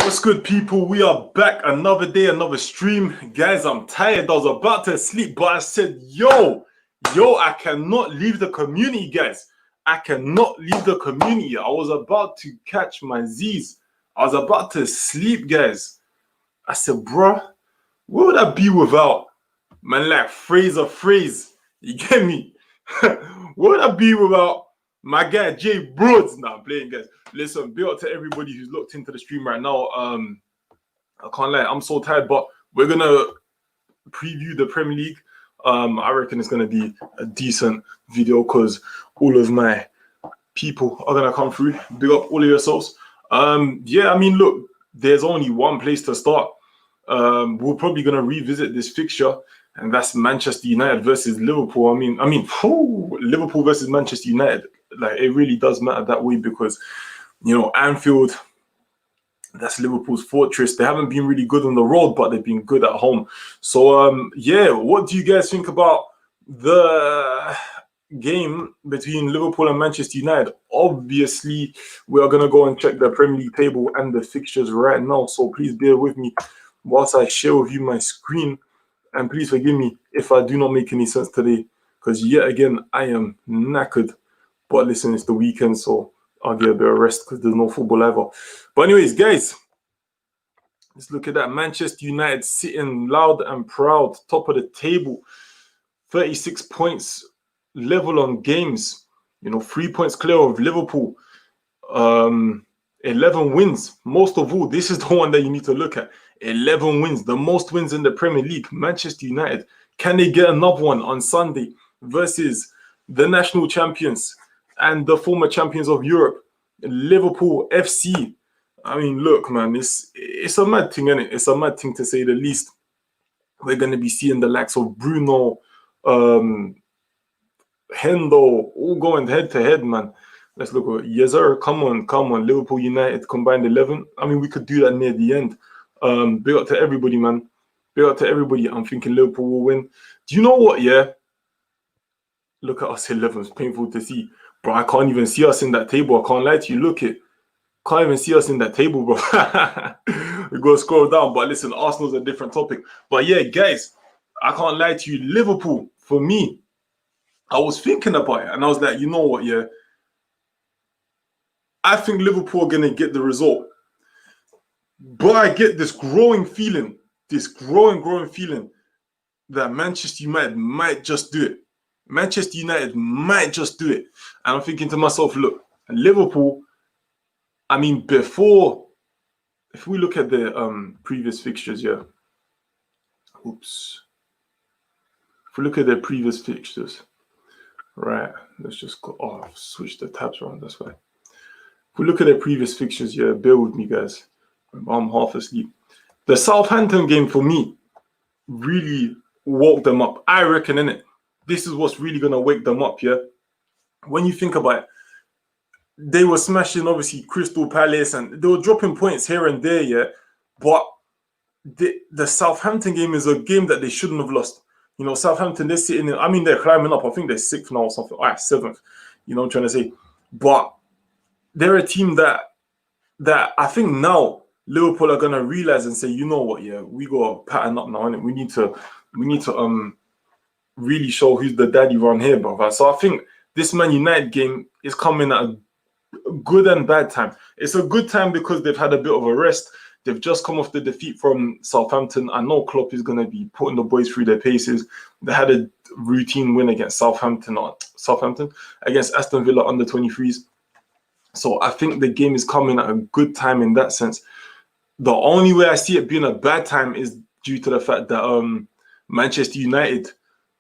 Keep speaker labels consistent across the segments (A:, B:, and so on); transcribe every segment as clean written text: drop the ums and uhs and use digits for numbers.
A: What's good, people? We are back. Another day, another stream. Guys, I'm tired. I was about to sleep, but I said, yo, I cannot leave the community, guys. I cannot leave the community. I was about to catch my Z's. I was about to sleep, guys. I said, bruh, what would I be without, man, like Fraser? You get me? What would I be without my guy Jay Broads? Nah, I'm playing, guys. Listen, big up to everybody who's looked into the stream right now. I can't lie, I'm so tired, but we're gonna preview the Premier League. I reckon it's gonna be a decent video because all of my people are gonna come through. Big up all of yourselves. Yeah, I mean, look, there's only one place to start. We're probably gonna revisit this fixture, and that's Manchester United versus Liverpool. I mean, Liverpool versus Manchester United. Like, it really does matter that way because, you know, Anfield, that's Liverpool's fortress. They haven't been really good on the road, but they've been good at home. So, yeah, what do you guys think about the game between Liverpool and Manchester United? Obviously, we are going to go and check the Premier League table and the fixtures right now. So please bear with me whilst I share with you my screen. And please forgive me if I do not make any sense today, because yet again, I am knackered. But listen, it's the weekend, so I'll get a bit of rest because there's no football ever. But anyways, guys, let's look at that. Manchester United sitting loud and proud, top of the table. 36 points, level on games. You know, 3 points clear of Liverpool. 11 wins. Most of all, this is the one that you need to look at. 11 wins, the most wins in the Premier League. Manchester United, can they get another one on Sunday versus the national champions and the former champions of Europe, Liverpool FC? I mean, look, man, it's a mad thing, isn't it? It's a mad thing to say the least. We're going to be seeing the likes of Bruno, Hendo, all going head to head, man. Let's look at Yezer. Come on. Liverpool United combined 11. I mean, we could do that near the end. Big up to everybody, man. Big up to everybody. I'm thinking Liverpool will win. Do you know what, yeah? Look at us 11. It's painful to see. Bro, I can't even see us in that table. I can't lie to you. Look it. Can't even see us in that table, bro. We go scroll down. But listen, Arsenal's a different topic. But yeah, guys, I can't lie to you. Liverpool, for me, I was thinking about it. And I was like, you know what, yeah? I think Liverpool are going to get the result. But I get this growing feeling, that Manchester United might just do it. Manchester United might just do it. And I'm thinking to myself, look, Liverpool, I mean, before, if we look at the previous fixtures, yeah. Oops. If we look at their previous fixtures, right, let's just go, switch the tabs around, that's why. If we look at their previous fixtures, yeah, bear with me, guys. I'm half asleep. The Southampton game, for me, really woke them up. I reckon, innit? This is what's really going to wake them up, yeah? When you think about it, they were smashing, obviously, Crystal Palace, and they were dropping points here and there, yeah? But the Southampton game is a game that they shouldn't have lost. You know, Southampton, they're sitting in, I mean, they're climbing up. I think they're 6th now or something. 7th. You know what I'm trying to say? But they're a team that I think now Liverpool are gonna realize and say, you know what, yeah, we gotta pattern up now, and we need to really show who's the daddy around here, brother. So I think this Man United game is coming at a good and bad time. It's a good time because they've had a bit of a rest. They've just come off the defeat from Southampton. I know Klopp is gonna be putting the boys through their paces. They had a routine win against Southampton against Aston Villa under 23s. So I think the game is coming at a good time in that sense. The only way I see it being a bad time is due to the fact that Manchester United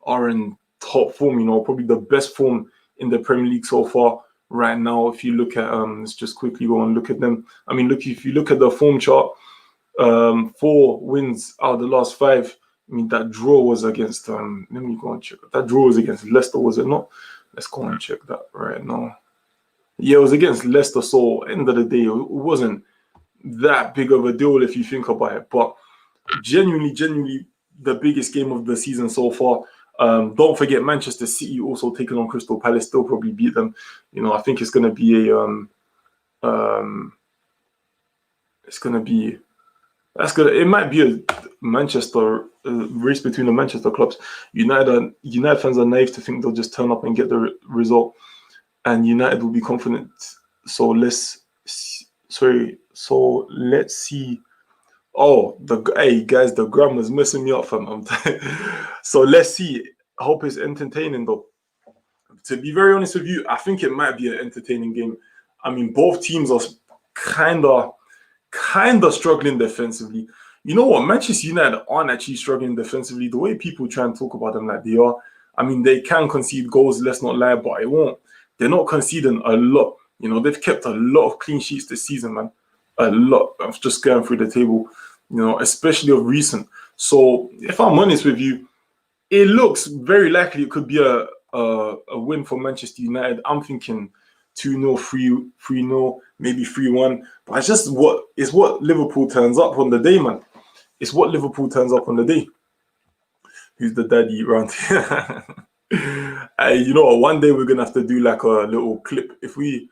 A: are in top form, you know, probably the best form in the Premier League so far right now. If you look at, let's just quickly go and look at them. I mean, look, if you look at the form chart, 4 wins out of the last 5. I mean, that draw was against, let me go and check. That draw was against Leicester, was it not? Let's go and check that right now. Yeah, it was against Leicester, so end of the day, it wasn't that big of a deal if you think about it. But genuinely, the biggest game of the season so far. Don't forget Manchester City also taking on Crystal Palace, still probably beat them. You know, I think it's going to be a It's gonna be. That's good. It might be a Manchester race between the Manchester clubs. United fans are naive to think they'll just turn up and get the result, and United will be confident. So let's see. Oh, hey guys, the grammar's messing me up, fam. So let's see. I hope it's entertaining though. To be very honest with you, I think it might be an entertaining game. I mean, both teams are kind of struggling defensively. You know what? Manchester United aren't actually struggling defensively. The way people try and talk about them like they are, I mean, they can concede goals, let's not lie, but it won't. They're not conceding a lot. You know, they've kept a lot of clean sheets this season, man. A lot. I'm just going through the table, you know, especially of recent. So, if I'm honest with you, it looks very likely it could be a win for Manchester United. I'm thinking 2-0, 3-0, maybe 3-1. But it's just what Liverpool turns up on the day, man. It's what Liverpool turns up on the day. Who's the daddy around here? You know what? One day we're gonna have to do like a little clip. If we,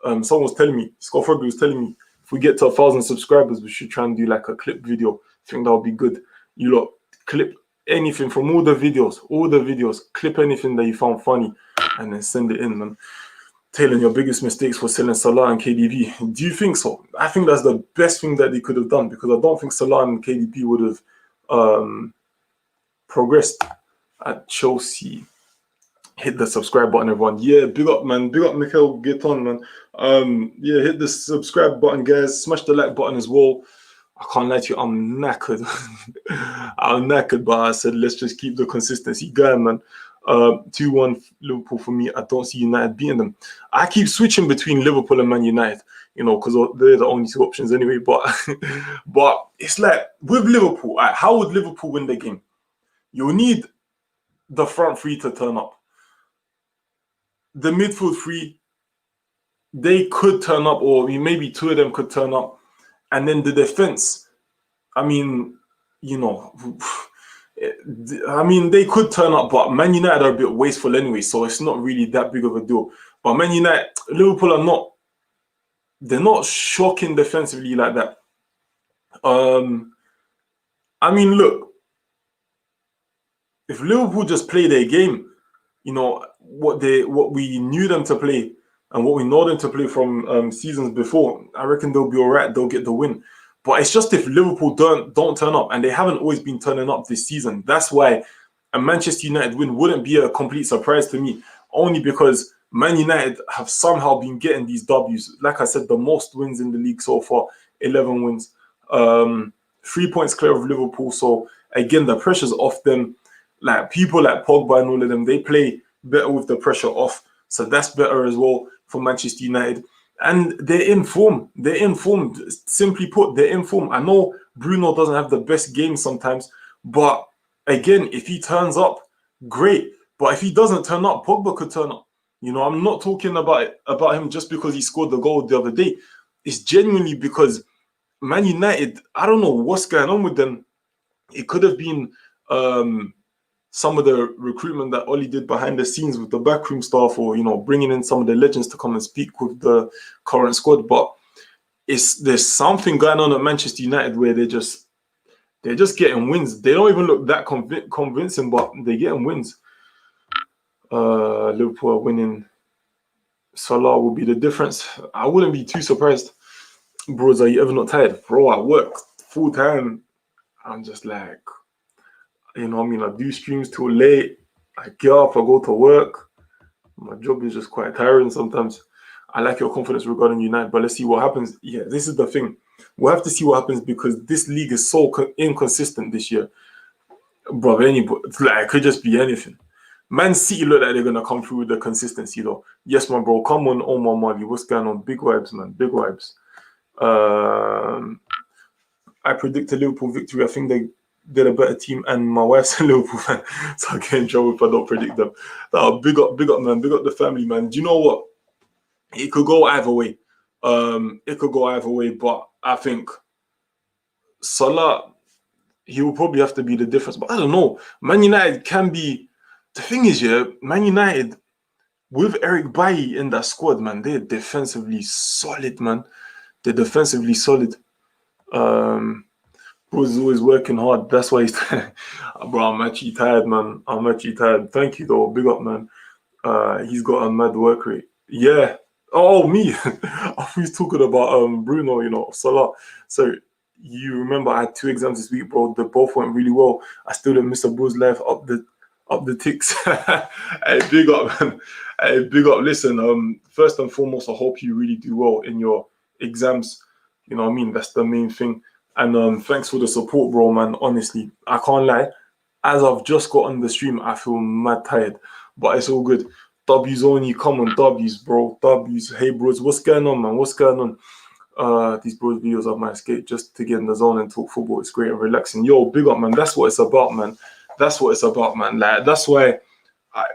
A: someone was telling me, Scott Froggy was telling me, if we get to 1,000 subscribers, we should try and do like a clip video. I think that would be good. You lot clip anything from all the videos, clip anything that you found funny, and then send it in, man. Taylor, your biggest mistakes for selling Salah and KDB. Do you think so? I think that's the best thing that they could have done, because I don't think Salah and KDB would have progressed at Chelsea. Hit the subscribe button, everyone. Yeah, big up, man. Big up, Mikel. Get on, man. Yeah, hit the subscribe button, guys. Smash the like button as well. I can't lie to you, I'm knackered. I'm knackered, but I said let's just keep the consistency going, man. 2-1 Liverpool for me. I don't see United beating them. I keep switching between Liverpool and Man United, you know, because they're the only two options anyway. But but it's like with Liverpool, how would Liverpool win the game? You'll need the front three to turn up. The midfield three, they could turn up, or maybe two of them could turn up. And then the defense, I mean, you know, I mean, they could turn up, but Man United are a bit wasteful anyway, so it's not really that big of a deal. But Man United, Liverpool are not, they're not shocking defensively like that. I mean, look, if Liverpool just play their game, you know, what we knew them to play and what we know them to play from seasons before, I reckon they'll be all right. They'll get the win. But it's just if Liverpool don't turn up, and they haven't always been turning up this season. That's why a Manchester United win wouldn't be a complete surprise to me, only because Man United have somehow been getting these W's. Like I said, the most wins in the league so far, 11 wins. 3 points clear of Liverpool. So again, the pressure's off them. Like people like Pogba and all of them, they play better with the pressure off. So that's better as well for Manchester United. And they're in form. They're in form. Simply put, they're in form. I know Bruno doesn't have the best game sometimes, but again, if he turns up, great. But if he doesn't turn up, Pogba could turn up. You know, I'm not talking about him just because he scored the goal the other day. It's genuinely because Man United, I don't know what's going on with them. It could have been some of the recruitment that Oli did behind the scenes with the backroom staff, or, you know, bringing in some of the legends to come and speak with the current squad. But there's something going on at Manchester United where they're just getting wins. They don't even look that convincing, but they're getting wins. Liverpool are winning. Salah will be the difference. I wouldn't be too surprised. Bros, are you ever not tired? Bro, I work full time. I'm just like, you know what I mean? I do streams till late. I get up, I go to work. My job is just quite tiring sometimes. I like your confidence regarding United, but let's see what happens. Yeah, this is the thing. We'll have to see what happens, because this league is so inconsistent this year. Bro, like, it could just be anything. Man City look like they're going to come through with the consistency, though. Yes, my bro. Come on, Omar Mali. What's going on? Big vibes, man. Big vibes. I predict a Liverpool victory. I think they're a better team, and my wife's a Liverpool fan, so I get in trouble if I don't predict them. Big up, man. Big up the family, man. Do you know what? It could go either way. But I think Salah, he will probably have to be the difference. But I don't know. Man United can be. The thing is, yeah, Man United, with Eric Bailly in that squad, man, they're defensively solid, man. They're defensively solid. Bro's always working hard. That's why he's bro, I'm actually tired, man. I'm actually tired. Thank you though. Big up, man. He's got a mad work rate. Yeah. Oh, me. I thought he's talking about Bruno, Salah. So you remember I had 2 exams this week, bro. They both went really well. I still didn't miss a bro's life up the ticks. Hey, big up, man. Hey, big up. Listen, first and foremost, I hope you really do well in your exams. You know what I mean? That's the main thing. And thanks for the support, bro, man. Honestly, I can't lie. As I've just got on the stream, I feel mad tired, but it's all good. W's only, come on, W's, bro. W's. Hey, bros, what's going on, man? What's going on? These bros videos are my escape just to get in the zone and talk football. It's great and relaxing. Yo, big up, man. That's what it's about, man. That's what it's about, man. Like, that's why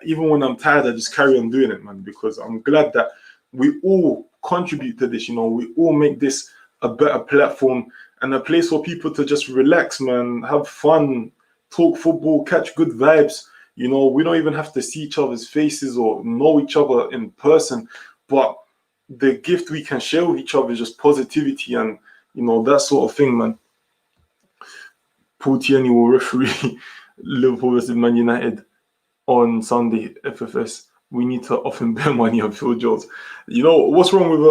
A: even when I'm tired, I just carry on doing it, man, because I'm glad that we all contribute to this, we all make this a better platform and a place for people to just relax, man, have fun, talk football, catch good vibes. We don't even have to see each other's faces or know each other in person, but the gift we can share with each other is just positivity and, that sort of thing, man. Paul Tierney will referee Liverpool versus Man United on Sunday, FFS. We need to offer him better money on Phil Jones. What's wrong with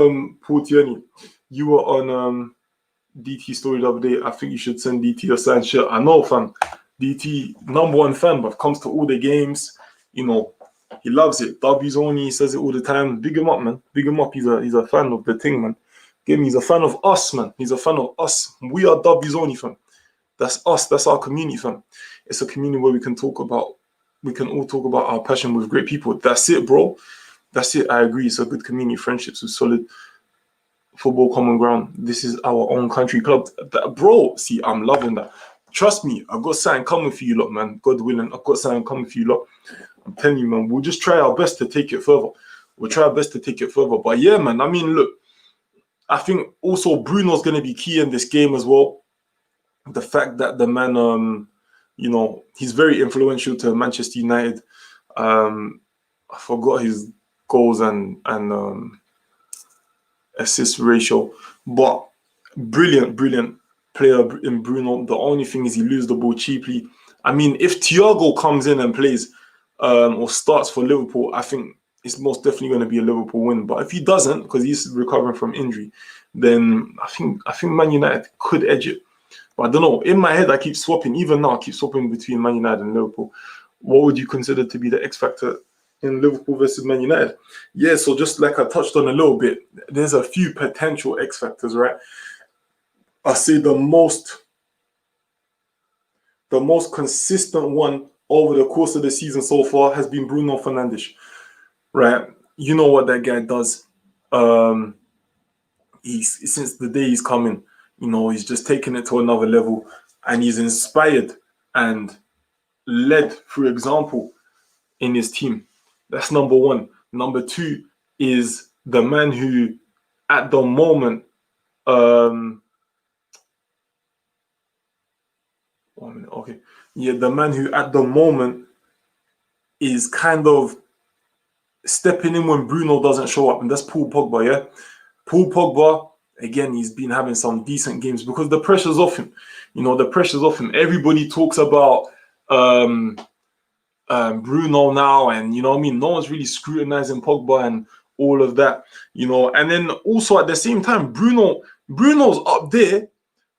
A: Paul Tierney? You were on DT story the other day. I think you should send DT a signed shirt. I know, fam. DT, #1 fan, but comes to all the games, he loves it. W's only, he says it all the time. Big him up, man. Big him up. He's a fan of the thing, man. Get me, he's a fan of us, man. He's a fan of us. We are W's only, fam. That's us. That's our community, fam. It's a community where we can all talk about our passion with great people. That's it, bro. That's it. I agree. It's a good community, friendships with solid football common ground. This is our own country club. Bro, see, I'm loving that. Trust me, I've got something coming for you lot, man. God willing, I've got something coming for you lot. I'm telling you, man, we'll just try our best to take it further. But yeah, man, I mean, look, I think also Bruno's going to be key in this game as well. The fact that the man, he's very influential to Manchester United. I forgot his goals and assist ratio, but brilliant player in Bruno. The only thing is he loses the ball cheaply. I mean, if Thiago comes in and plays or starts for Liverpool, I think it's most definitely going to be a Liverpool win. But if he doesn't, because he's recovering from injury, then I think Man United could edge it. But I don't know. In my head, I keep swapping. Even now, I keep swapping between Man United and Liverpool. What would you consider to be the X factor in Liverpool versus Man United? Yeah, so just like I touched on a little bit, there's a few potential X factors, right? I say the most consistent one over the course of the season so far has been Bruno Fernandes, right? You know what that guy does. He's since the day he's coming, he's just taken it to another level, and he's inspired and led through example in his team. That's number one. Number two is the man who, at the moment, the man who at the moment is kind of stepping in when Bruno doesn't show up, and that's Paul Pogba, yeah? Paul Pogba, again, he's been having some decent games because the pressure's off him. The pressure's off him. Everybody talks about Bruno now, and no one's really scrutinizing Pogba and all of that, and then also at the same time, Bruno's up there,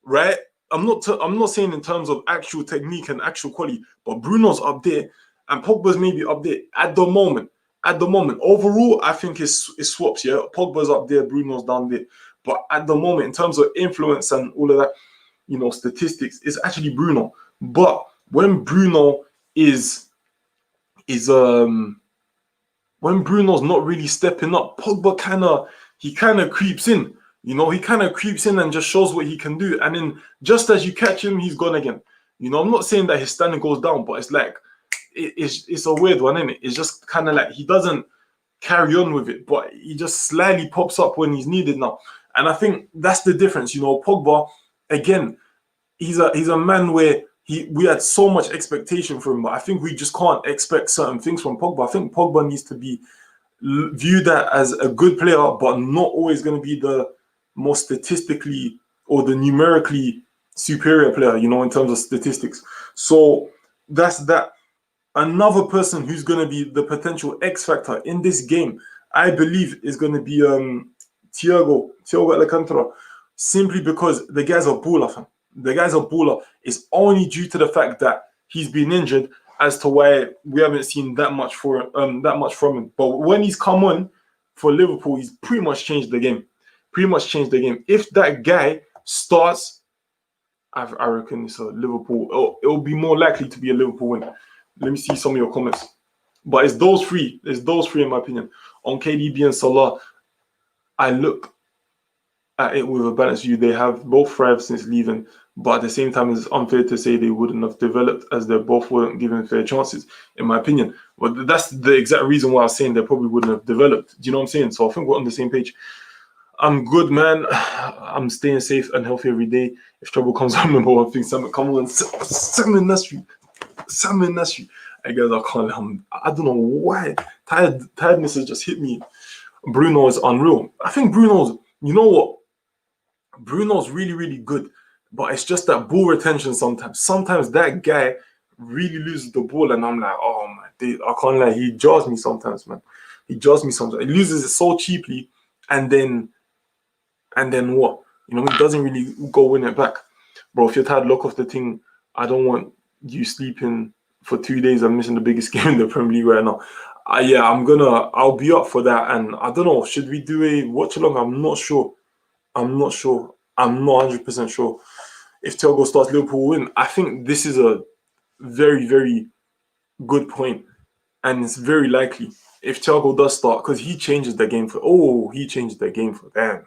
A: right? I'm not saying in terms of actual technique and actual quality, but Bruno's up there and Pogba's maybe up there at the moment. Overall, I think it's swaps, yeah. Pogba's up there, Bruno's down there. But at the moment, in terms of influence and all of that, statistics, it's actually Bruno. But when Bruno when Bruno's not really stepping up, Pogba kind of creeps in. He kind of creeps in and just shows what he can do. And then just as you catch him, he's gone again. I'm not saying that his standing goes down, but it's like, it's a weird one, isn't it? It's just kind of like he doesn't carry on with it, but he just slightly pops up when he's needed now. And I think that's the difference. Pogba, again, he's a man where we had so much expectation from him, but I think we just can't expect certain things from Pogba. I think Pogba needs to be viewed as a good player, but not always going to be the most statistically or the numerically superior player, you know, in terms of statistics. So that's that. Another person who's going to be the potential X factor in this game, I believe, is going to be Thiago Alcantara, simply because the guy's a baller, fam. The guy's a baller. It's only due to the fact that he's been injured as to why we haven't seen that much from him. But when he's come on for Liverpool, he's pretty much changed the game. If that guy starts, I reckon it's a Liverpool. It'll be more likely to be a Liverpool win. Let me see some of your comments. But it's those three. In my opinion. On KDB and Salah, I look at it with a balanced view. They have both thrived since leaving, but at the same time, it's unfair to say they wouldn't have developed, as they both weren't given fair chances, in my opinion. But that's the exact reason why I was saying they probably wouldn't have developed. Do you know what I'm saying? So I think we're on the same page. I'm good, man. I'm staying safe and healthy every day. If trouble comes, I remember one thing. Come on, Salmon Nasri. I guess I don't know why. Tiredness has just hit me. Bruno is unreal. I think you know what? Bruno's really, really good. But it's just that ball retention sometimes. Sometimes that guy really loses the ball and I'm like, oh my days, I can't lie. He jars me sometimes, man. He loses it so cheaply and then what? You know, he doesn't really go win it back. Bro, if you're tired, lock off the thing. I don't want you sleeping for 2 days. I'm missing the biggest game in the Premier League right now. I'll be up for that. And I don't know, should we do a watch along? I'm not sure. I'm not 100% sure. If Thiago starts, Liverpool win. I think this is a very, very good point. And it's very likely if Thiago does start, because he changes the game for them.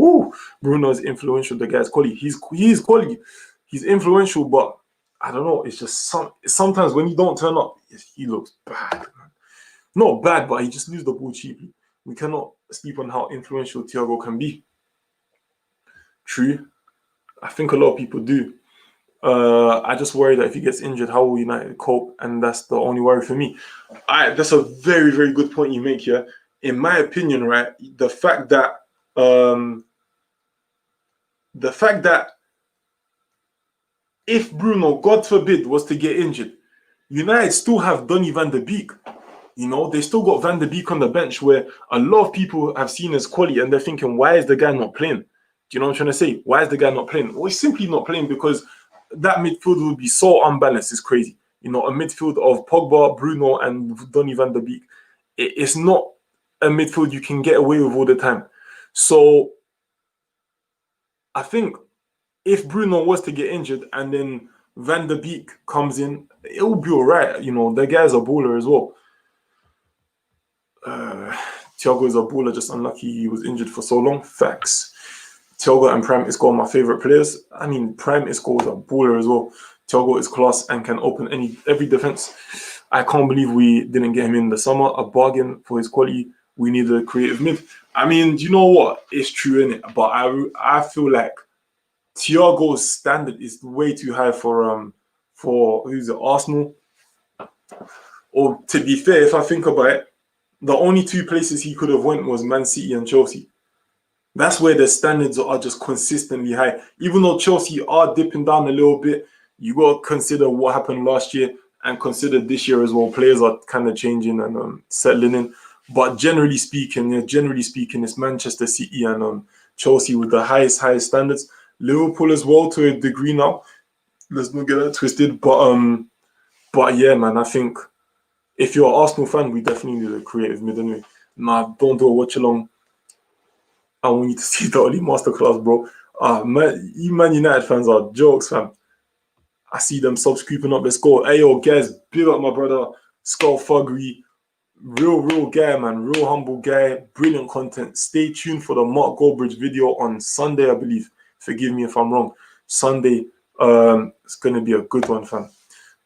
A: Ooh, Bruno is influential. The guy's quality. He's quality. He's influential, but I don't know. It's just sometimes when you don't turn up, he looks bad, man. Not bad, but he just loses the ball cheaply. We cannot sleep on how influential Thiago can be. True. I think a lot of people do. I just worry that if he gets injured, how will United cope? And that's the only worry for me. That's a very, very good point you make here. In my opinion, right, the fact that if Bruno, God forbid, was to get injured, United still have Donny van de Beek. You know, they still got Van de Beek on the bench, where a lot of people have seen his quality and they're thinking, why is the guy not playing? Do you know what I'm trying to say? Why is the guy not playing? Well, he's simply not playing because that midfield would be so unbalanced. It's crazy. You know, a midfield of Pogba, Bruno, and Donny van de Beek. It's not a midfield you can get away with all the time. So I think if Bruno was to get injured and then Van de Beek comes in, it will be all right. You know, the guy's a baller as well. Thiago is a baller, just unlucky he was injured for so long. Facts. Thiago and Prime Isco are my favorite players. I mean, Prime Isco is a baller as well. Thiago is class and can open every defense. I can't believe we didn't get him in the summer. A bargain for his quality. We need a creative mid. I mean, do you know what? It's true, innit? But I feel like Thiago's standard is way too high for who's it, Arsenal. Or to be fair, if I think about it, the only two places he could have went was Man City and Chelsea. That's where the standards are just consistently high. Even though Chelsea are dipping down a little bit, you got to consider what happened last year and consider this year as well. Players are kind of changing and settling in. But generally speaking, it's Manchester City and Chelsea with the highest standards. Liverpool as well to a degree now. Let's not get that twisted. But yeah, man, I think if you're an Arsenal fan, we definitely need a creative mid anyway. Nah, don't do a watch along. I want you to see the Oli masterclass, bro. Man, you Man United fans are jokes, fam. I see them subs creeping up. Let's go. Hey, yo, guys, big up my brother, Skull Fuggery. Real guy, man. Real humble guy. Brilliant content. Stay tuned for the Mark Goldbridge video on Sunday, I believe. Forgive me if I'm wrong. Sunday, it's going to be a good one, fam.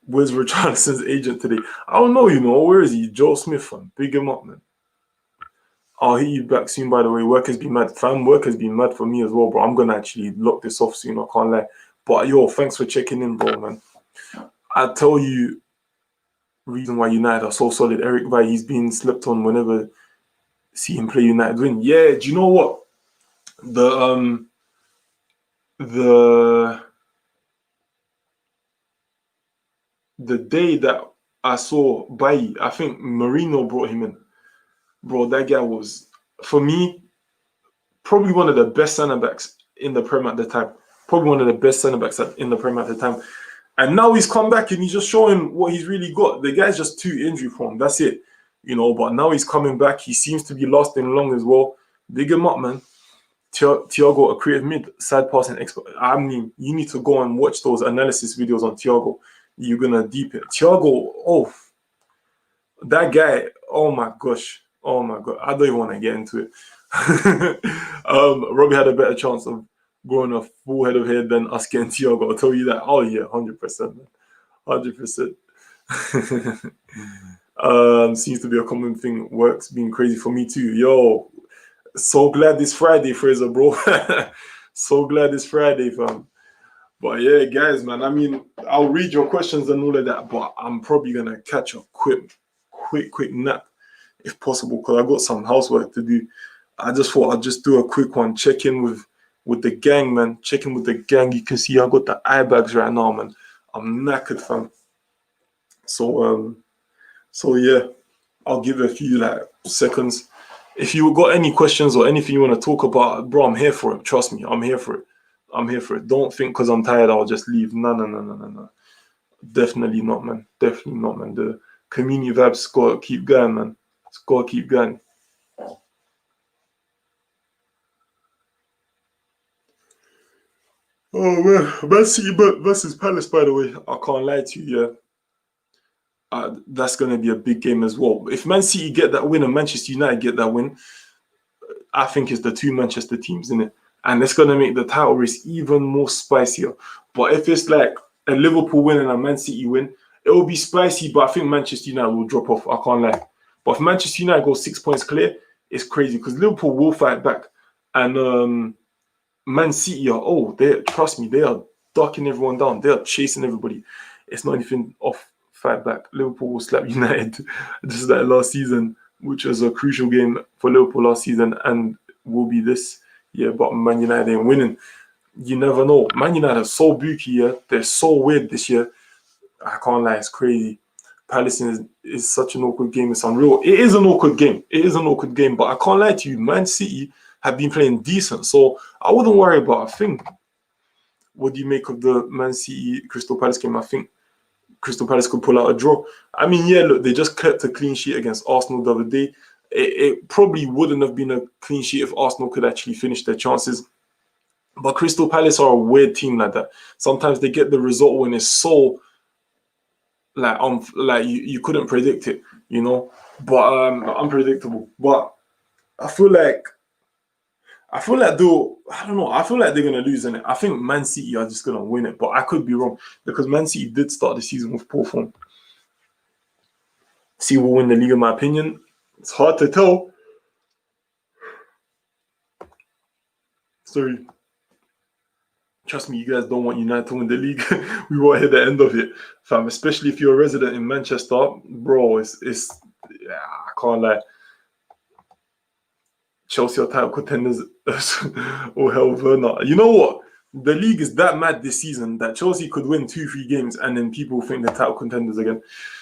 A: Where's Richardson's agent today? I don't know, you know. Where is he? Joe Smith, fam. Big him up, man. I'll hit you back soon, by the way. Work has been mad. Fam, work has been mad for me as well, bro. I'm going to actually lock this off soon. I can't lie. But, yo, thanks for checking in, bro, man. I'll tell you reason why United are so solid. Eric Vai, he's been slept on whenever see him play United win. Yeah, do you know what? the day that I saw Bailly, I think Marino brought him in. Bro, that guy was, for me, probably one of the best centre backs in the Prem at the time. Probably one of the best centre backs in the Prem at the time. And now he's come back and he's just showing what he's really got. The guy's just too injury prone. That's it. But now he's coming back. He seems to be lasting long as well. Big him up, man. Thiago, a creative mid, side passing expert. I mean, you need to go and watch those analysis videos on Thiago. You're going to deep it. Thiago, oh, that guy, oh my gosh. Oh my God. I don't even want to get into it. Robbie had a better chance of growing a full head of hair than us getting Thiago. I'll tell you that. Oh yeah, 100%, man. 100%. Seems to be a common thing. Work's been crazy for me too. Yo, so glad this Friday, Fraser, bro. So glad it's Friday, fam. But yeah, guys, man, I mean, I'll read your questions and all of that, but I'm probably gonna catch a quick nap if possible, because I got some housework to do. I just thought I'd just do a quick one, check in with the gang, man. Check in with the gang. You can see I got the eye bags right now, man. I'm knackered, fam. So yeah, I'll give it a few seconds. If you got any questions or anything you want to talk about, bro, I'm here for it. Trust me, I'm here for it. I'm here for it. Don't think because I'm tired I'll just leave. No. Definitely not, man. Definitely not, man. The community vibes got to keep going, man. It's got to keep going. Oh man, Man City versus Palace, by the way. I can't lie to you, yeah. That's going to be a big game as well. If Man City get that win and Manchester United get that win, I think it's the two Manchester teams, in it, and it's going to make the title race even more spicier. But if it's like a Liverpool win and a Man City win, it will be spicy, but I think Manchester United will drop off. I can't lie. But if Manchester United go 6 points clear, it's crazy because Liverpool will fight back. And Man City trust me, they are ducking everyone down. They are chasing everybody. It's not anything off fight back. Liverpool will slap United just like last season, which was a crucial game for Liverpool last season and will be this year. But Man United ain't winning. You never know. Man United are so booky, yeah. They're so weird this year. I can't lie, it's crazy. Palace is such an awkward game. It's unreal. It is an awkward game. But I can't lie to you. Man City have been playing decent, so I wouldn't worry about a thing. What do you make of the Man City Crystal Palace game? I think Crystal Palace could pull out a draw. I mean, yeah, look, they just kept a clean sheet against Arsenal the other day. It probably wouldn't have been a clean sheet if Arsenal could actually finish their chances. But Crystal Palace are a weird team like that. Sometimes they get the result when it's so you couldn't predict it, but unpredictable. But I feel like I feel like they're gonna lose in it. I think Man City are just gonna win it, but I could be wrong because Man City did start the season with poor form. City will win the league, in my opinion. It's hard to tell. Sorry. Trust me, you guys don't want United to win the league. We won't hit the end of it, fam. Especially if you're a resident in Manchester, bro. I can't lie. Chelsea are title contenders. Oh hell, Werner. You know what? The league is that mad this season that Chelsea could win 2-3 games and then people think they're title contenders again.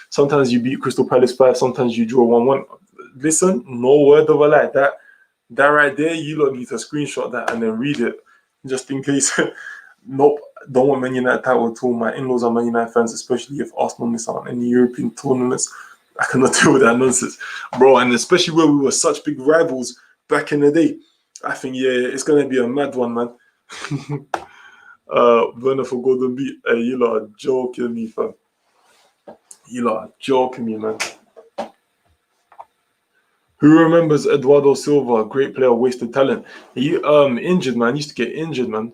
A: Sometimes you beat Crystal Palace 5, sometimes you draw 1-1. Listen, no word of a lie. That right there, you lot need to screenshot that and then read it just in case. Nope, don't want Man United title at all. My in-laws are Man United fans, especially if Arsenal miss out on any European tournaments. I cannot deal with that nonsense, bro. And especially where we were such big rivals back in the day. I think, yeah, it's going to be a mad one, man. Werner for Golden Beat. Hey, you lot are joking me, fam. You lot are joking me, man. Who remembers Eduardo Silva? Great player, wasted talent. He injured, man. He used to get injured, man.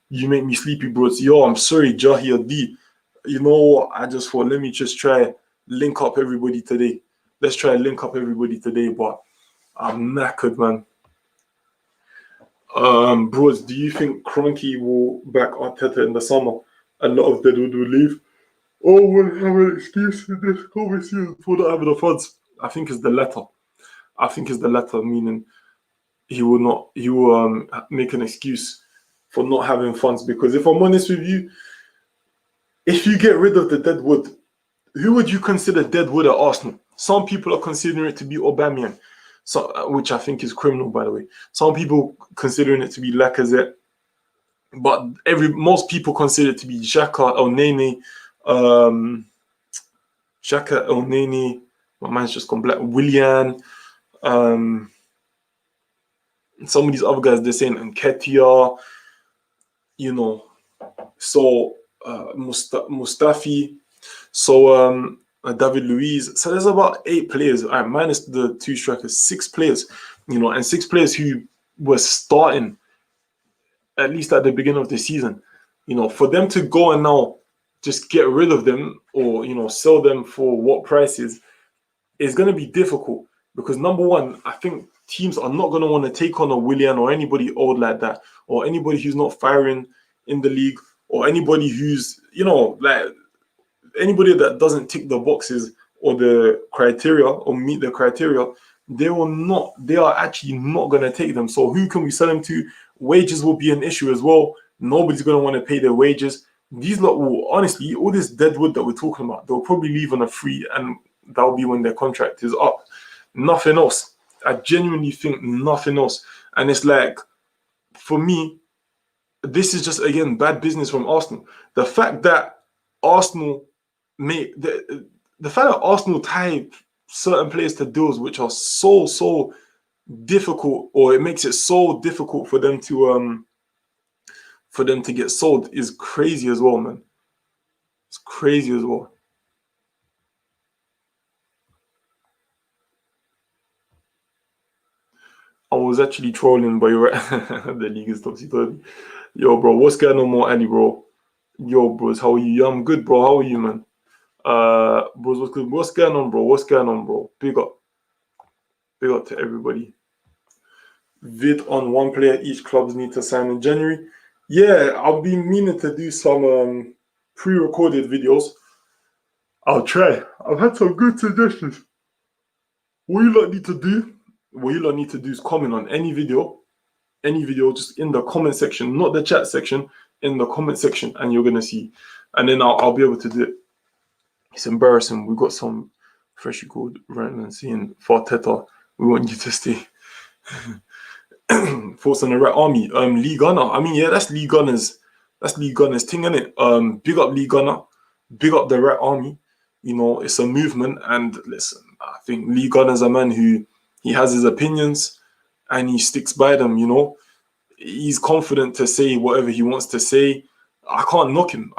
A: You make me sleepy, bro. Yo, I'm sorry, Jahi or D. You know what? I just thought, let me just try link up everybody today. Let's try link up everybody today, but I'm knackered, man. Bros, do you think Kroenke will back Arteta in the summer? A lot of them will leave. Oh, we'll have an excuse in this conversation for not having the funds. I think it's the latter, meaning he will make an excuse for not having funds. Because if I'm honest with you, if you get rid of the deadwood, who would you consider deadwood at Arsenal? Some people are considering it to be Aubameyang, so which I think is criminal, by the way. Some people considering it to be Lacazette, but most people consider it to be Xhaka, Elneny, Xhaka, Elneny. My mind's just gone black. Willian. Some of these other guys, they're saying Nketiah, you know, so Mustafi, so David Luiz. So there's about 8 players, minus the 2 strikers, 6 players, you know, and 6 players who were starting at least at the beginning of the season. You know, for them to go and now just get rid of them or, you know, sell them for what prices is going to be difficult. Because number one, I think teams are not going to want to take on a Willian or anybody old like that, or anybody who's not firing in the league, or anybody who's, you know, like anybody that doesn't tick the boxes or the criteria or meet the criteria. They are actually not going to take them. So who can we sell them to? Wages will be an issue as well. Nobody's going to want to pay their wages. These lot will, honestly, all this deadwood that we're talking about, they'll probably leave on a free, and that'll be when their contract is up. Nothing else. I genuinely think nothing else. And it's like, for me, this is just, again, bad business from Arsenal. The fact that Arsenal the fact that Arsenal tie certain players to deals which are so difficult, or it makes it so difficult for them to get sold, is crazy as well, man. It's crazy as well. I was actually trolling, but you're right. The league is topsy-turvy. Yo, bro, what's going on, more Ali, bro? Yo, bros, how are you? Yeah, I'm good, bro. How are you, man? Bros, what's good? What's going on, bro? What's going on, bro? Big up to everybody. Vid on 1 player each clubs need to sign in January. Yeah, I'll be meaning to do some pre-recorded videos. I'll try. I've had some good suggestions. What you lot need to do is comment on any video, just in the comment section, not the chat section, in the comment section, and you're gonna see. And then I'll be able to do it. It's embarrassing. We've got some freshly called Rentman saying for Teta, we want you to stay. Force on the Rat Army. Lee Gunner. I mean, yeah, that's Lee Gunner's thing, innit? Big up Lee Gunner. Big up the Rat Army. You know, it's a movement, and listen, I think Lee Gunner's a man who, he has his opinions and he sticks by them, you know. He's confident to say whatever he wants to say. I can't knock him.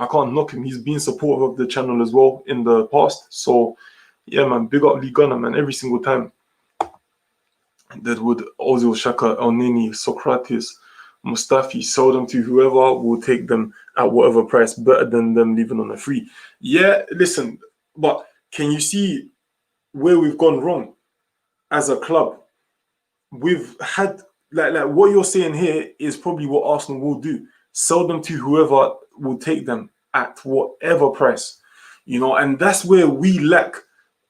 A: He's been supportive of the channel as well in the past. So, yeah, man, big up Lee Gunner, man, every single time. Deadwood, Ozil, Xhaka, Elneny, Socrates, Mustafi, sell them to whoever will take them at whatever price, better than them leaving on a free. Yeah, listen, but can you see where we've gone wrong as a club? We've had, like what you're saying here is probably what Arsenal will do. Sell them to whoever will take them at whatever price, you know, and that's where we lack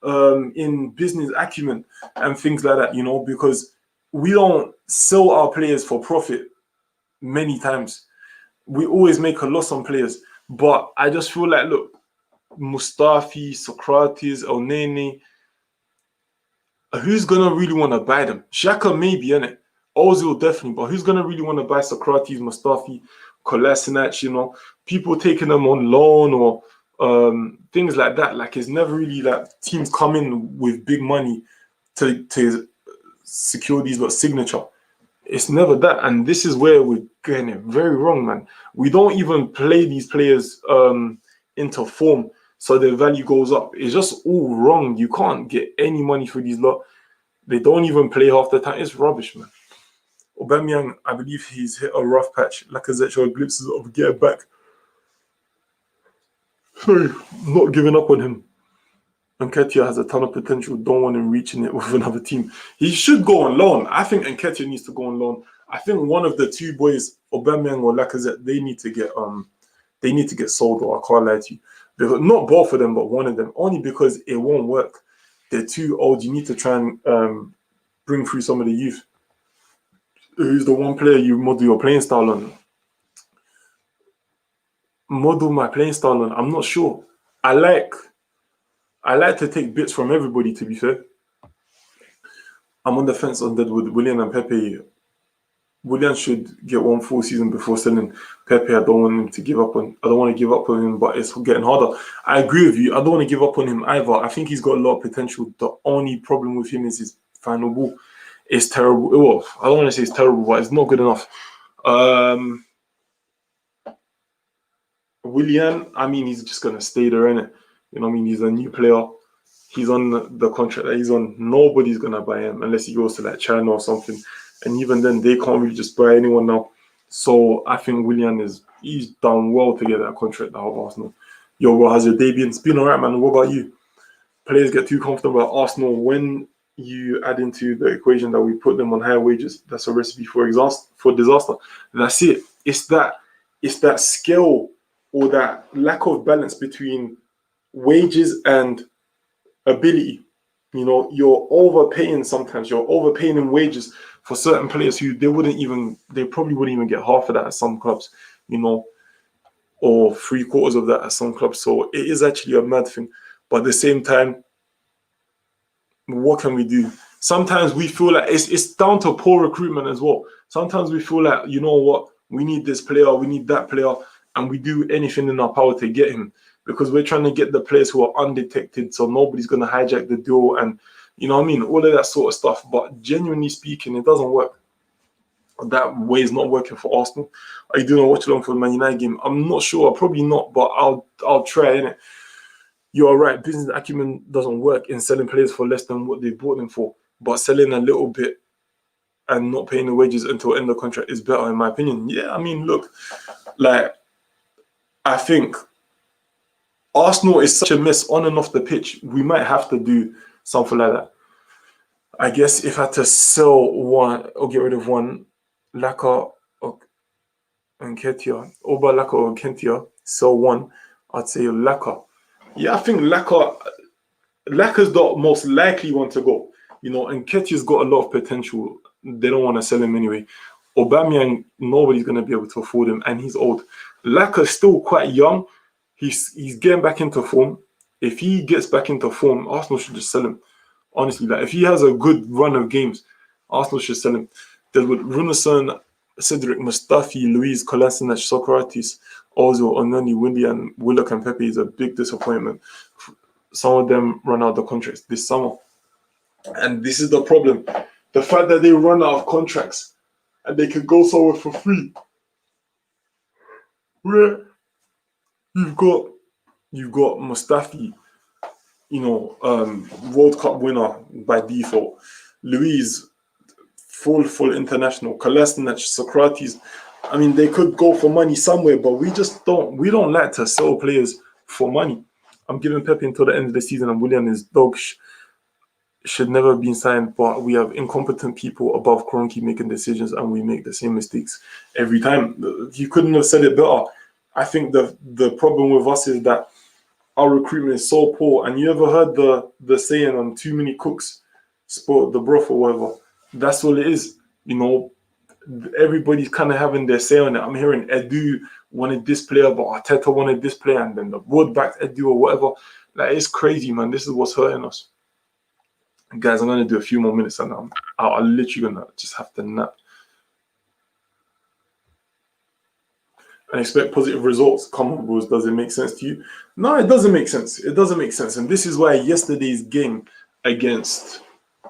A: in business acumen and things like that, you know, because we don't sell our players for profit many times. We always make a loss on players. But I just feel like, look, Mustafi, Socrates, Elneny, who's gonna really want to buy them? Xhaka maybe, innit? Ozil definitely, but who's gonna really want to buy Socrates, Mustafi, Kolasinac, you know? People taking them on loan or things like that. Like, it's never really like teams come in with big money to secure these signature. It's never that, and this is where we're getting it very wrong, man. We don't even play these players into form, so their value goes up. It's just all wrong. You can't get any money for these lot. They don't even play half the time. It's rubbish, man. Aubameyang, I believe he's hit a rough patch. Lacazette showed glimpses of getting back. Sorry, not giving up on him. Nketiah has a ton of potential. Don't want him reaching it with another team. He should go on loan. I think Nketiah needs to go on loan. I think one of the two boys, Aubameyang or Lacazette, they need to get sold. Or I can't lie to you, because not both of them, but one of them. Only because it won't work. They're too old. You need to try and bring through some of the youth. Who's the one player you model your playing style on? model my playing style on. I'm not sure. I like to take bits from everybody, to be fair. I'm on the fence on that with Willian and Pepe. Willian should get one full season before selling. Pepe, I don't want him to give up on. I don't want to give up on him, but it's getting harder. I agree with you. I don't want to give up on him either. I think he's got a lot of potential. The only problem with him is his final ball. It's terrible. Well, I don't want to say it's terrible, but it's not good enough. Willian, I mean, he's just gonna stay there, innit? You know what I mean? He's a new player. He's on the contract that he's on. Nobody's gonna buy him unless he goes to like China or something. And even then, they can't really just buy anyone now. So I think he's done well to get that contract out of Arsenal. Yo, bro, how's your day been? It's been alright, man. What about you? Players get too comfortable at Arsenal when you add into the equation that we put them on higher wages. That's a recipe for disaster. That's it. It's that skill or that lack of balance between wages and ability. You know, you're overpaying sometimes. You're overpaying in wages for certain players who they probably wouldn't even get half of that at some clubs, you know, or 3/4 of that at some clubs. So it is actually a mad thing. But at the same time, what can we do? Sometimes we feel like it's down to poor recruitment as well. Sometimes we feel like, you know what, we need this player, we need that player, and we do anything in our power to get him because we're trying to get the players who are undetected, so nobody's going to hijack the deal and, you know what I mean, all of that sort of stuff. But genuinely speaking, it doesn't work. That way is not working for Arsenal. Are you doing a watch along for the Man United game? I'm not sure, probably not, but I'll try, innit? You're right, business acumen doesn't work in selling players for less than what they bought them for, but selling a little bit and not paying the wages until end of contract is better, in my opinion. Yeah, I mean, look, like, I think Arsenal is such a mess on and off the pitch. We might have to do something like that. I guess if I had to sell one or get rid of one, Laka or Nketiah, Oba Laka or Nketiah, sell one, I'd say Laka. Yeah, I think Laka's the most likely one to go. You know, and Nketiah's got a lot of potential. They don't want to sell him anyway. Aubameyang, nobody's going to be able to afford him, and he's old. Laka's still quite young. He's getting back into form. If he gets back into form, Arsenal should just sell him. Honestly, like if he has a good run of games, Arsenal should sell him. There's with Runarsson, Cedric Mustafi, Luis Kolasinac, Socrates, Ozil, Onani, Windy, and Willock and Pepe is a big disappointment. Some of them run out of contracts this summer. And this is the problem. The fact that they run out of contracts and they could go somewhere for free. Where you've got Mustafi, you know, World Cup winner by default. Luis, full international. Kolasinac, Socrates. I mean, they could go for money somewhere, but we don't like to sell players for money. I'm giving Pepe until the end of the season, and Willian is dog should never have been signed, but we have incompetent people above Kroenke making decisions, and we make the same mistakes every time. You couldn't have said it better. I think the problem with us is that our recruitment is so poor. And you ever heard the saying on too many cooks spoil the broth or whatever? That's all it is. You know, everybody's kind of having their say on it. I'm hearing Edu wanted this player, but Arteta wanted this player, and then the board backed Edu or whatever. Like, it's crazy, man. This is what's hurting us. Guys, I'm going to do a few more minutes and I'm literally going to just have to nap. And expect positive results. Come on, bros. Does it make sense to you? No, it doesn't make sense. It doesn't make sense. And this is why yesterday's game against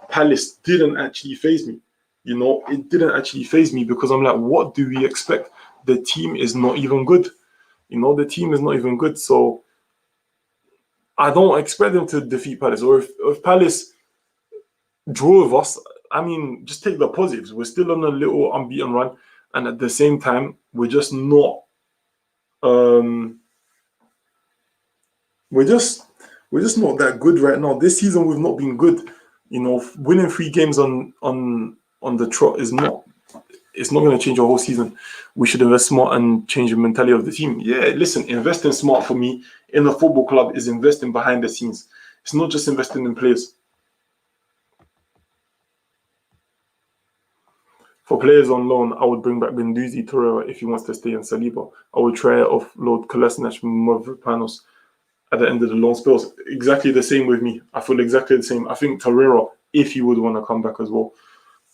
A: Palace didn't actually faze me. You know, it didn't actually faze me because I'm like, what do we expect? The team is not even good. You know, the team is not even good. So I don't expect them to defeat Palace. Or if Palace draw with us, I mean, just take the positives. We're still on a little unbeaten run. And at the same time, we're just not we're just not that good right now. This season we've not been good. You know, winning 3 games on the trot is not going to change our whole season. We should invest smart and change the mentality of the team. Yeah, listen, investing smart for me in a football club is investing behind the scenes. It's not just investing in players. For players on loan, I would bring back Guendouzi, Torreira if he wants to stay, in Saliba. I would try offload Kolasinac, Mavropanos at the end of the loan spells. Exactly the same with me. I feel exactly the same. I think Torreira, if he would want to come back as well,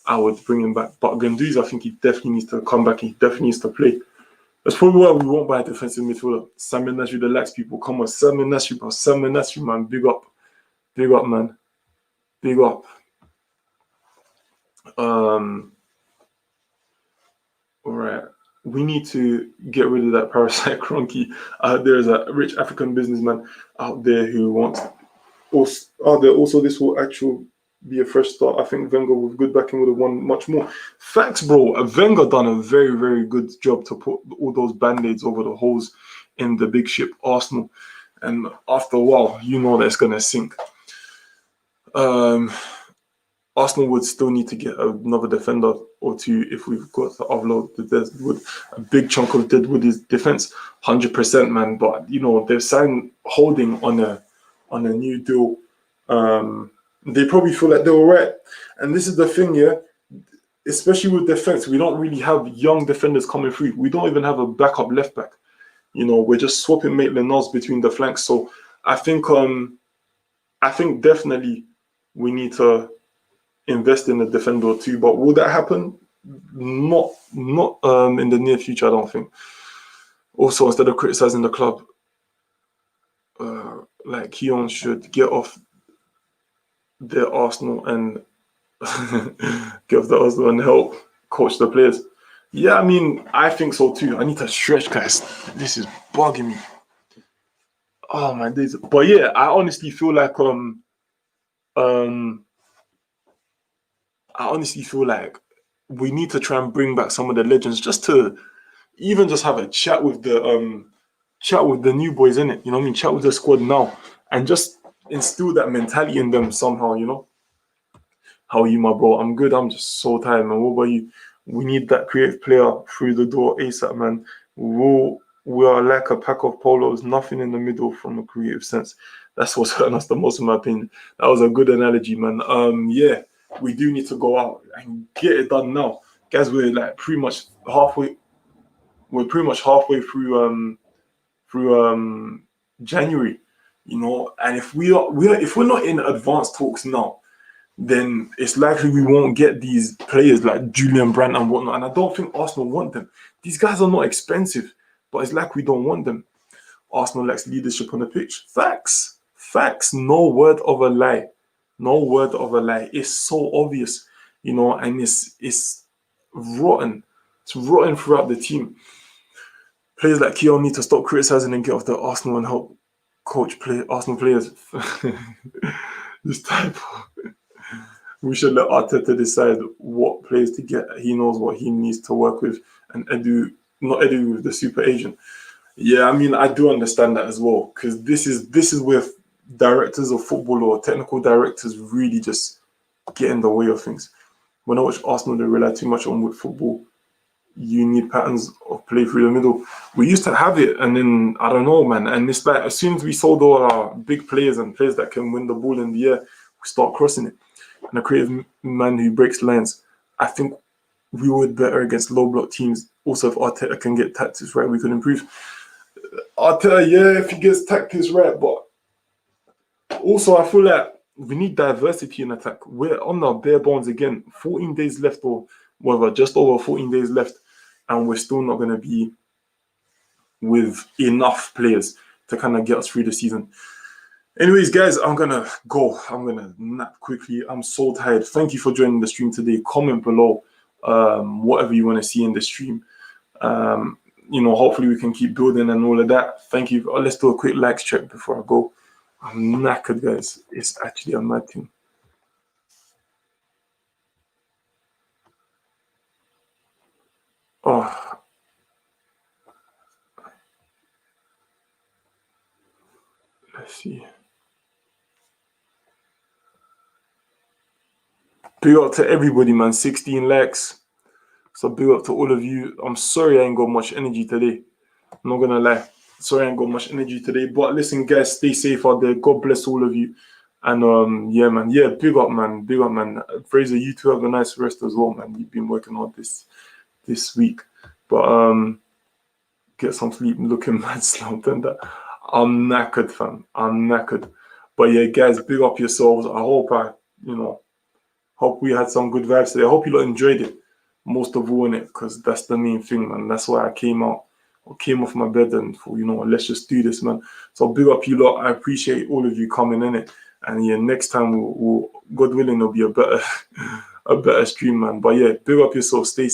A: I would bring him back. But Guendouzi, I think he definitely needs to come back. He definitely needs to play. That's probably why we won't buy a defensive midfielder. Samuel Nasri, the lax people. Come on, Samuel Nasri, bro. Samuel Nasri, man. Big up. Big up, man. Big up. All right. We need to get rid of that parasite Cronky. There's a rich African businessman out there who wants. Also, this will actually be a fresh start. I think Wenger with good backing would have won much more. Facts, bro. Wenger done a very, very good job to put all those band-aids over the holes in the big ship Arsenal. And after a while, you know that's going to sink. Arsenal would still need to get another defender or two if we've got to offload the Deadwood. A big chunk of Deadwood's defense, 100%, man. But, you know, they've signed Holding on a new deal. They probably feel like they're all right. And this is the thing, yeah, especially with defense, we don't really have young defenders coming through. We don't even have a backup left back. You know, we're just swapping Maitland-Niles between the flanks. So I think definitely we need to invest in a defender or two. But will that happen? Not in the near future, I don't think. Also, instead of criticizing the club, like Keown should get off the Arsenal and help coach the players. Yeah, I mean, I think so too. I need to stretch, guys. This is bugging me. Oh my days. But yeah, I honestly feel like we need to try and bring back some of the legends just to even just have a chat with the new boys in it. You know what I mean? Chat with the squad now and just instill that mentality in them somehow, you know? How are you, my bro? I'm good. I'm just so tired, man. What about you? We need that creative player through the door ASAP, man. We are like a pack of polos, nothing in the middle from a creative sense. That's what's hurting us the most, in my opinion. That was a good analogy, man. Yeah, we do need to go out and get it done now. Guys, we're like pretty much halfway through January, you know, and if we're not in advanced talks now, then it's likely we won't get these players like Julian Brandt and whatnot. And I don't think Arsenal want them. These guys are not expensive, but it's like we don't want them. Arsenal lacks leadership on the pitch. Facts. No word of a lie. It's so obvious, you know, and it's rotten. It's rotten throughout the team. Players like Keown need to stop criticizing and get off the Arsenal and help coach Arsenal players. This type of... We should let Arteta decide what players to get. He knows what he needs to work with, and not Edu with the super agent. Yeah, I mean, I do understand that as well, because this is where directors of football or technical directors really just get in the way of things. When I watch Arsenal, they rely too much on with football. You need patterns of play through the middle. We used to have it, and then I don't know, man. And it's like as soon as we sold all our big players and players that can win the ball in the air, we start crossing it. And a creative man who breaks lines. I think we would better against low block teams. Also, if Arteta can get tactics right, we could improve. Arteta, yeah, if he gets tactics right, but also I feel like we need diversity in attack. We're on our bare bones again. 14 days left, or whatever, just over 14 days left, and we're still not going to be with enough players to kind of get us through the season. Anyways, guys, I'm going to go. I'm going to nap quickly. I'm so tired. Thank you for joining the stream today. Comment below whatever you want to see in the stream. You know, hopefully we can keep building and all of that. Thank you. Let's do a quick likes check before I go. I'm knackered, guys. It's actually a mad thing. Oh. Let's see. Big up to everybody, man. 16 likes. So big up to all of you. I'm sorry I ain't got much energy today. I'm not gonna lie. Sorry I ain't got much energy today. But listen, guys, stay safe out there. God bless all of you. And yeah, man, yeah, big up, man, big up, man. Fraser, you two have a nice rest as well, man. You've been working hard this week, but get some sleep. Looking mad slumped and that. I'm knackered, fam. I'm knackered. But yeah, guys, big up yourselves. I hope hope we had some good vibes today. I hope you lot enjoyed it. Most of all in it, because that's the main thing, man. That's why I came out. I came off my bed and thought, let's just do this, man. So big up you lot. I appreciate all of you coming in it. And yeah, next time we'll God willing, there'll be a better a better stream, man. But yeah, big up yourself. Stay safe.